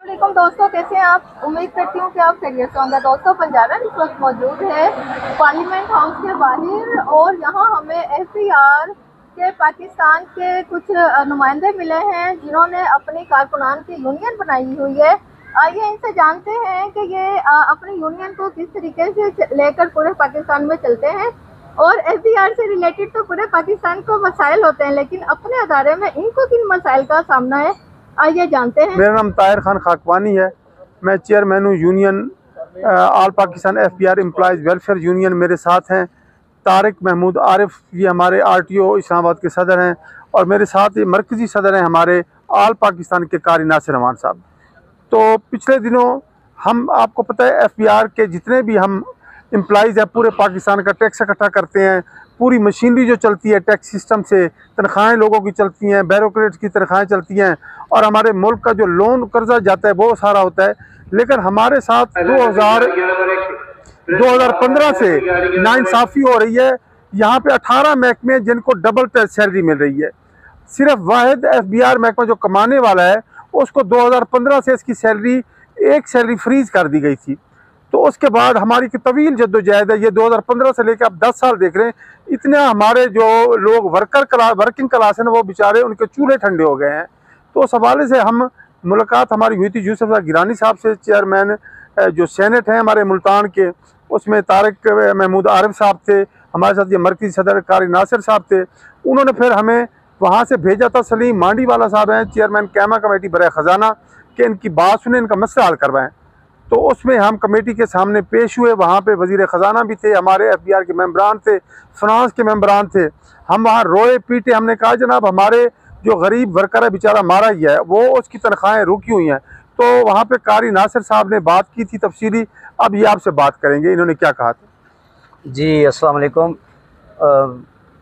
वालेकुम दोस्तों, कैसे हैं आप। उम्मीद करती हूँ कि आप खैरियत से होंगे। दोस्तों, पंजाब इस वक्त मौजूद है पार्लियामेंट हाउस के बाहर और यहाँ हमें एफबीआर के पाकिस्तान के कुछ नुमाइंदे मिले हैं जिन्होंने अपनी कारकुनान की यूनियन बनाई हुई है। आइए इनसे जानते हैं कि ये अपनी यूनियन को किस तरीके से लेकर पूरे पाकिस्तान में चलते हैं। और एफबीआर से रिलेटेड तो पूरे पाकिस्तान को मसाइल होते हैं, लेकिन अपने अदारे में इनको किन मसाइल का सामना है, आइए जानते हैं। मेरा नाम ताहिर खान खाकवानी है। मैं चेयरमैन हूँ union all Pakistan FBR employees welfare union. मेरे साथ हैं तारिक महमूद आरिफ, ये हमारे आरटीओ इस्लामाबाद के सदर हैं, और मेरे साथ ये मरकज़ी सदर हैं हमारे ऑल पाकिस्तान के कारी नासिर रहमान साहब। तो पिछले दिनों हम, आपको पता है, एफबीआर के जितने भी हम एम्प्लॉयज़ हैं पूरे पाकिस्तान का टैक्स इकट्ठा करते हैं। पूरी मशीनरी जो चलती है टैक्स सिस्टम से, तनख्वाहें लोगों की चलती हैं, ब्यूरोक्रेट्स की तनख्वाहें चलती हैं, और हमारे मुल्क का जो लोन कर्जा जाता है वो सारा होता है। लेकिन हमारे साथ 2015 से नाइंसाफ़ी हो रही है। यहाँ पे 18 महकमे जिनको डबल सैलरी मिल रही है। सिर्फ वाहिद एफबीआर महकमा जो कमाने वाला है उसको 2015 से इसकी एक सैलरी फ्रीज कर दी गई थी। तो उसके बाद हमारी तवील जद्दोजहद है, ये 2015 से लेकर आप 10 साल देख रहे हैं। इतना हमारे जो लोग वर्किंग क्लास है ना, वो बेचारे उनके चूल्हे ठंडे हो गए हैं। तो उस हवाले से मुलाकात हमारी हुई थी यूसुफ गिलानी साहब से, चेयरमैन जो सेनेट हैं हमारे मुल्तान के, उसमें तारिक महमूद आरिफ साहब थे, हमारे साथ ये मरकज़ी सदर कारी नासिर साहब थे। उन्होंने फिर हमें वहाँ से भेजा था। सलीम मांडी वाला साहब हैं चेयरमैन कैमा कमेटी बराए ख़जाना, कि इनकी बात सुने, इनका मसला हल करवाएं। तो उसमें हम कमेटी के सामने पेश हुए। वहाँ पे वज़ीर ख़जाना भी थे, हमारे एफबीआर के मेंबरान थे, फ्रांस के मेंबरान थे। हम वहाँ रोए पीटे, हमने कहा जनाब हमारे जो गरीब वर्कर है बेचारा मारा ही है, वो उसकी तनख्वाहें रुकी हुई हैं। तो वहाँ पे कारी नासिर साहब ने बात की थी तफसीली। अब ये आपसे बात करेंगे इन्होंने क्या कहा था। जी अस्सलाम वालेकुम।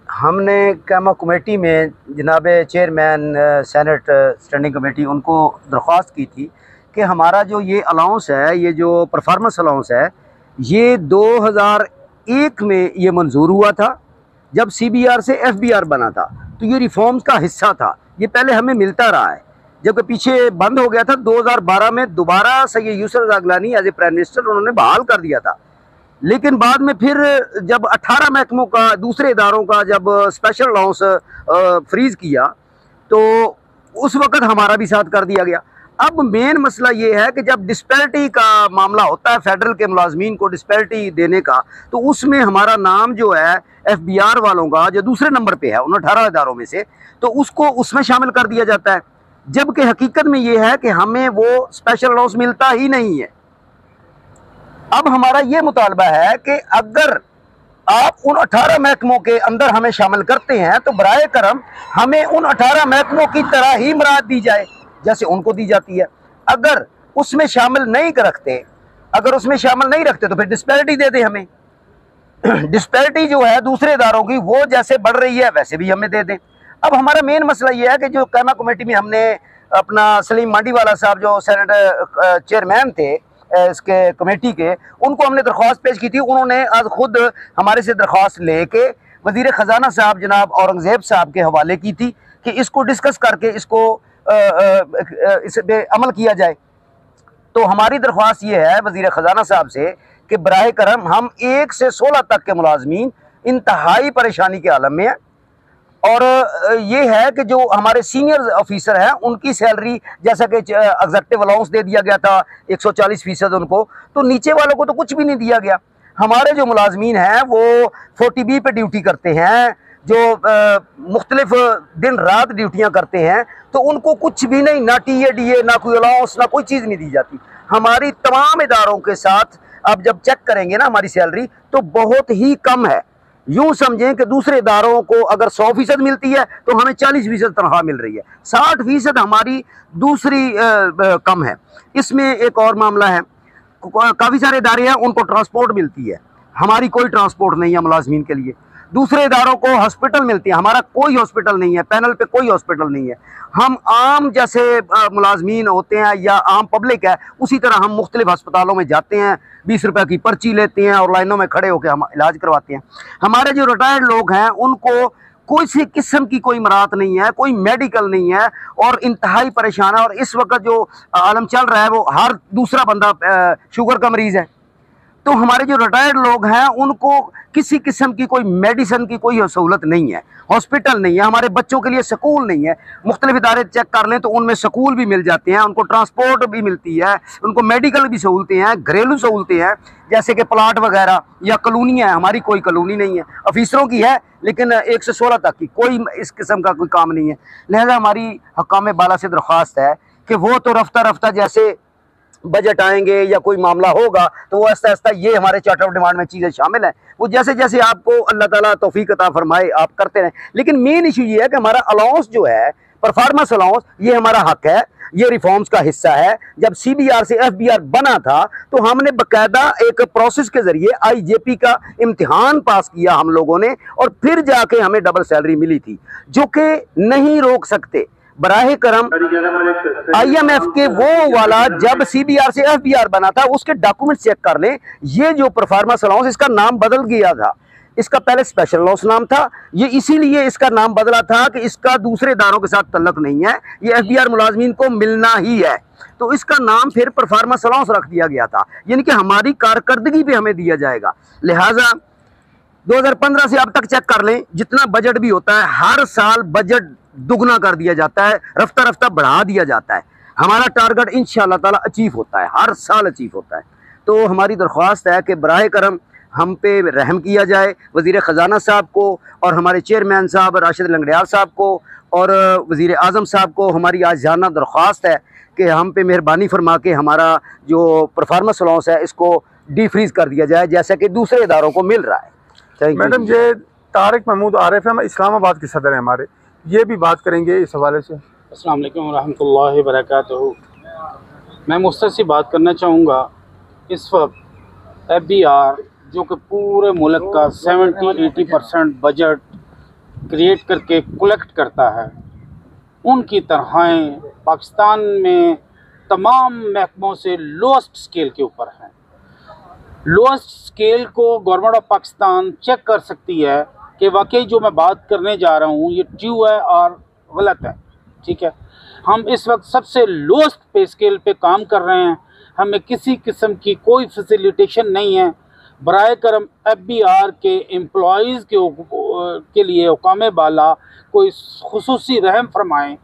हमने कैमा कमेटी में जनाब चेयरमैन सेनेट स्टैंडिंग कमेटी उनको दरख्वास्त की थी कि हमारा जो ये अलाउंस है, ये जो परफॉर्मेंस अलाउंस है, ये 2001 में ये मंजूर हुआ था जब सीबीआर से एफबीआर बना था। तो ये रिफॉर्म्स का हिस्सा था, ये पहले हमें मिलता रहा है, जबकि पीछे बंद हो गया था। 2012 में दोबारा Syed Yusuf Raza Gilani as a prime minister उन्होंने बहाल कर दिया था। लेकिन बाद में फिर जब 18 महकमों का, दूसरे इदारों का जब स्पेशल अलाउंस फ्रीज किया तो उस वक़्त हमारा भी साथ कर दिया गया। अब मेन मसला ये है कि जब डिस्पैरिटी का मामला होता है, फेडरल के मुलाजमीन को डिस्पैरिटी देने का, तो उसमें हमारा नाम जो है एफबीआर वालों का जो दूसरे नंबर पे है उन 18 इदारों में से, तो उसको उसमें शामिल कर दिया जाता है। जबकि हकीकत में ये है कि हमें वो स्पेशल अलाउंस मिलता ही नहीं है। अब हमारा ये मुतालबा है कि अगर आप उन 18 महकमों के अंदर हमें शामिल करते हैं तो बराए करम हमें उन 18 महकमों की तरह ही मुराद दी जाए जैसे उनको दी जाती है। अगर उसमें शामिल नहीं रखते तो फिर डिस्पैरिटी दे दें हमें। डिस्पैरिटी जो है दूसरे इदारों की, वो जैसे बढ़ रही है वैसे भी हमें दे दें। अब हमारा मेन मसला ये है कि जो कैमा कमेटी में हमने अपना सलीम मांडी वाला साहब जो सेनेट चेयरमैन थे इसके कमेटी के, उनको हमने दरख्वास्त पेश की थी। उन्होंने आज खुद हमारे से दरख्वास्त लेके वज़ीर ख़जाना साहब जनाब औरंगज़ेब साहब के हवाले की थी कि इसको डिस्कस करके इसको इस पे अमल किया जाए। तो हमारी दरख्वास्त ये है वज़ीर ख़जाना साहब से कि बराए करम हम 1 से 16 तक के मुलाजमीन इंतहाई परेशानी के आलम में हैं, और ये है कि जो हमारे सीनियर ऑफिसर हैं उनकी सैलरी, जैसा कि एग्जेक्टिव अलाउंस दे दिया गया था 140% उनको, तो नीचे वालों को तो कुछ भी नहीं दिया गया। हमारे जो मुलाजमीन हैं वो 40B पे ड्यूटी करते हैं, जो मुख्तलिफ दिन रात ड्यूटियाँ करते हैं, तो उनको कुछ भी नहीं, ना TA DA, ना कोई अलाउंस, ना कोई चीज़ नहीं दी जाती। हमारी तमाम इदारों के साथ आप जब चेक करेंगे ना हमारी सैलरी तो बहुत ही कम है। यूँ समझें कि दूसरे इदारों को अगर 100% मिलती है तो हमें 40% तनख्वाह मिल रही है, 60% हमारी दूसरी कम है। इसमें एक और मामला है, काफ़ी सारे इदारे हैं उनको ट्रांसपोर्ट मिलती है, हमारी कोई ट्रांसपोर्ट नहीं है मुलाजमीन के लिए। दूसरे इदारों को हॉस्पिटल मिलती है, हमारा कोई हॉस्पिटल नहीं है, पैनल पे कोई हॉस्पिटल नहीं है। हम आम जैसे मुलाजमीन होते हैं या आम पब्लिक है, उसी तरह हम मुख्तलिफ अस्पतालों में जाते हैं, 20 रुपए की पर्ची लेते हैं और लाइनों में खड़े होकर हम इलाज करवाते हैं। हमारे जो रिटायर्ड लोग हैं उनको कोई किस्म की कोई मराहत नहीं है, कोई मेडिकल नहीं है और इंतहाई परेशान है। और इस वक्त जो आलम चल रहा है वो हर दूसरा बंदा शुगर का मरीज है। तो हमारे जो रिटायर्ड लोग हैं उनको किसी किस्म की कोई मेडिसिन की कोई सहूलत नहीं है, हॉस्पिटल नहीं है, हमारे बच्चों के लिए स्कूल नहीं है। मुख्तलिफ इदारे चेक कर लें तो उनमें स्कूल भी मिल जाते हैं, उनको ट्रांसपोर्ट भी मिलती है, उनको मेडिकल भी सहूलतें हैं, घरेलू सहूलतें हैं जैसे कि प्लाट वगैरह या कॉलोनियाँ हैं। हमारी कोई कॉलोनी नहीं है, ऑफिसरों की है लेकिन 1 से 16 तक की, कोई इस किस्म का कोई काम नहीं है। लिहाजा हमारी हकाम बाला से दरख्वास्त है कि वो तो रफ्ता रफ्ता जैसे बजट आएंगे या कोई मामला होगा तो वो आस्ता आस्ता ये हमारे चार्ट ऑफ डिमांड में चीज़ें शामिल हैं, वो जैसे जैसे आपको अल्लाह ताला तौफीक अता फरमाए आप करते रहें। लेकिन मेन इशू ये है कि हमारा अलाउंस जो है, परफॉर्मेंस अलाउंस, ये हमारा हक है, ये रिफॉर्म्स का हिस्सा है। जब CBR से FBR बना था तो हमने बाकायदा एक प्रोसेस के जरिए IJP का इम्तिहान पास किया हम लोगों ने, और फिर जाके हमें डबल सैलरी मिली थी, जो कि नहीं रोक सकते। बराहे करम IMF के वो वाला जब CBR से FBR बना था उसके डॉक्यूमेंट चेक कर लें। ये जो परफॉर्मेंस अलाउंस, इसका नाम बदल गया था, इसका पहले स्पेशल अलाउंस नाम था, ये इसीलिए इसका नाम बदला था कि इसका दूसरे इदारों के साथ तल्लुक नहीं है, ये FBR मुलाजमीन को मिलना ही है। तो इसका नाम फिर परफॉर्मेंस अलाउंस रख दिया गया था, यानी कि हमारी कारकर्दगी पे हमें दिया जाएगा। लिहाजा 2015 से अब तक चेक कर लें, जितना बजट भी होता है हर साल बजट दुगना कर दिया जाता है, रफ्ता रफ्ता बढ़ा दिया जाता है। हमारा टारगेट इंशाअल्लाह ताला अचीव होता है, हर साल अचीव होता है। तो हमारी दरख्वास्त है कि बराए करम हम पे रहम किया जाए, वज़ीर ख़जाना साहब को और हमारे चेयरमैन साहब राशिद लंगड़ियाल साहब को और वज़ीर आज़म साहब को हमारी आज जाना दरख्वास्त है कि हम पे मेहरबानी फरमा के हमारा जो परफॉर्मेंस अलाउंस है इसको डीफ्रीज कर दिया जाए जैसा कि दूसरे इदारों को मिल रहा है। मैडम, ये तारिक महमूद आरिफ हम इस्लामाबाद के सदर हैं हमारे, ये भी बात करेंगे इस हवाले से। अस्सलाम वालेकुम रहमतुल्लाहि व बरकातहू। मैं मुख्तसर बात करना चाहूँगा। इस वक्त FBR जो कि पूरे मुल्क का 70-80% बजट क्रिएट करके कलेक्ट करता है, उनकी तनख्वाहें पाकिस्तान में तमाम महकमों से लोएस्ट स्केल के ऊपर हैं। लोएस्ट स्केल को गवर्नमेंट ऑफ पाकिस्तान चेक कर सकती है कि वाकई जो मैं बात करने जा रहा हूँ ये ट्रू है और गलत है। ठीक है, हम इस वक्त सबसे लोएस्ट पे स्केल पे काम कर रहे हैं, हमें किसी किस्म की कोई फैसिलिटेशन नहीं है। बराए करम FBR के एम्प्लॉज़ के लिए हुकाम बाला कोई खुसूसी रहम फरमाएँ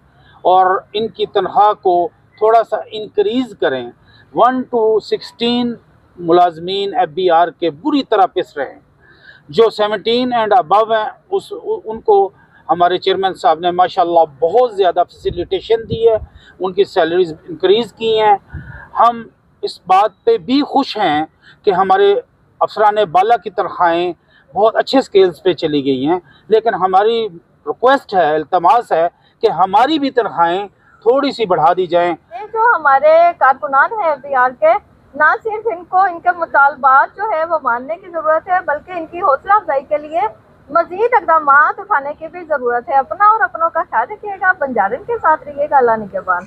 और इनकी तनख्वाह को थोड़ा सा इंक्रीज़ करें। 1 to 16 मुलाजमीन FBR के बुरी तरह पिस रहे हैं। जो 17 एंड अबव हैं उनको हमारे चेयरमैन साहब ने माशाल्लाह बहुत ज़्यादा फैसिलिटेशन दी है, उनकी सैलरीज इंक्रीज़ की हैं। हम इस बात पे भी खुश हैं कि हमारे अफसरान बाला की तनख्वाहें बहुत अच्छे स्केल्स पे चली गई हैं, लेकिन हमारी रिक्वेस्ट है, इल्तमास है कि हमारी भी तनख्वाहें थोड़ी सी बढ़ा दी जाएँ। ये जो हमारे कारकुनान हैं FBR के, ना सिर्फ इनको इनके मुतालबात जो है वो मानने की ज़रूरत है, बल्कि इनकी हौसला अफजाई के लिए मज़ीद इक़दाम उठाने की भी ज़रूरत है। अपना और अपनों का ख्याल रखिएगा, बंजारन के साथ रहिएगा। अल्लाह निगहबान।